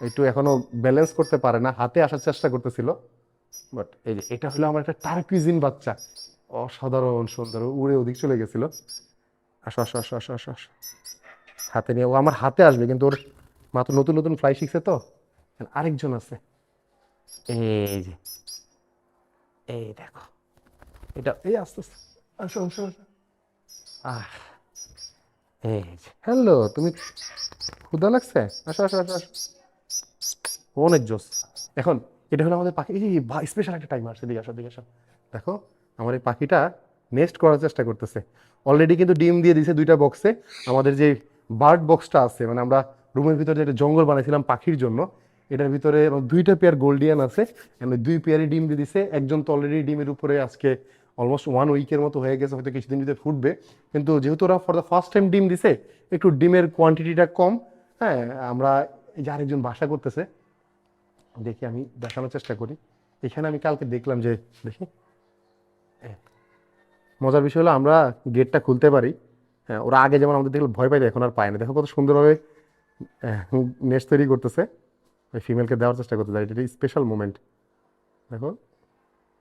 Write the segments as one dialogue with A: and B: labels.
A: একটু এখনো ব্যালেন্স করতে পারে না, হাতে আসার চেষ্টা করতেছিল, বাট এই যে এটা হলো আমার একটা টার্কিজিন বাচ্চা, অসাধারণ সুন্দর, উড়ে ওদিক চলে গেছিল। আসো আসো আসো আসো আসো আসো। হাতে নিয়ে ও আমার হাতে আসবে, কিন্তু ওর মাত্র নতুন নতুন ফ্লাই শিখছে তো। আরেকজন আছে, এই যে, এই দেখো, এটা এই আস্তে আস্তে, আসো আসো আসো। আহ, এই যে হ্যালো, তুমি ক্ষুধা লাগছে? আসো আসো আসো আসো। অনেক জোস। এখন এটা হলো আমাদের পাখি, এই স্পেশাল একটা টাইম আসছে, দিকে আসো দিকে আসো। দেখো আমার এই পাখিটা নেস্ট করার চেষ্টা করতেছে। অলরেডি কিন্তু ডিম দিয়ে দিছে দুইটা বক্সে। আমাদের যে বার্ড বক্সটা আছে, মানে আমরা রুমের ভিতরে যে একটা জঙ্গল বানাইছিলাম পাখির জন্য, এটার ভিতরে দুইটা পেয়ার গোল্ডিয়ান আছে, দুই পেয়ারই ডিম দিয়ে দিছে। একজন তো অলরেডি ডিমের উপরে আজকে অলমোস্ট 1 উইকের মতো হয়ে গেছে, হয়তো কিছুদিন ভিতরে ফুটবে। কিন্তু যেহেতু ওরা ফর দ্য ফার্স্ট টাইম ডিম দিছে, একটু ডিমের কোয়ান্টিটিটা কম। হ্যাঁ, আমরা এই যে আরেকজন বাসা করতেছে, দেখি আমি দেখানোর চেষ্টা করি। এখানে আমি কালকে দেখলাম যে, দেখি, মজার বিষয় হলো আমরা গেটটা খুলতে পারি। হ্যাঁ, ওরা আগে যেমন আমাদের দেখলে ভয় পাইতো, এখন আর পায় না। দেখো কত সুন্দরভাবে নেস্ট তৈরি করতেছে, ওই ফিমেলকে দেওয়ার চেষ্টা করতে চাই। এটা স্পেশাল মোমেন্ট। দেখো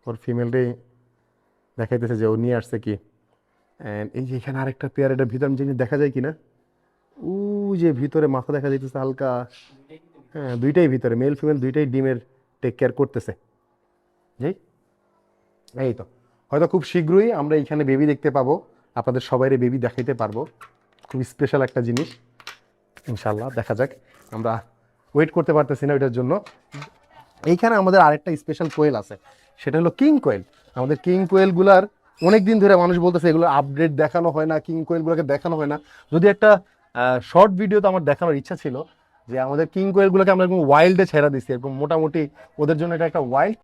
A: ওর ফিমেলটাই দেখাইতেছে যে ও নিয়ে আসছে কি। অ্যান্ড এই যে এখানে আরেকটা পেয়ার, এটা ভিতরে আমি জানি দেখা যায় কিনা, ও যে ভিতরে মাথা দেখা যাইতেছে হালকা। হ্যাঁ, দুইটাই ভিতরে, মেল ফিমেল দুইটাই ডিমের টেক কেয়ার করতেছে। যাই, এই তো হয়তো খুব শীঘ্রই আমরা এখানে বেবি দেখতে পাবো, আপনাদের সবাইরে বেবি দেখাইতে পারবো। খুব স্পেশাল একটা জিনিস, ইনশাল্লাহ দেখা যাক। আমরা ওয়েট করতে পারতেছি না ওইটার জন্য। এইখানে আমাদের আরেকটা স্পেশাল কোয়েল আছে, সেটা হলো কিং কোয়েল। আমাদের কিং কোয়েলগুলার অনেক দিন ধরে মানুষ বলতেছে এগুলো আপডেট দেখানো হয় না, কিং কোয়েলগুলোকে দেখানো হয় না। যদি একটা শর্ট ভিডিও তো আমার দেখানোর ইচ্ছা ছিল, যে আমাদের কিং কোয়েলগুলোকে আমরা এরকম ওয়াইল্ডে ছেড়ে দিচ্ছি, এরকম মোটামুটি ওদের জন্য এটা একটা ওয়াইল্ড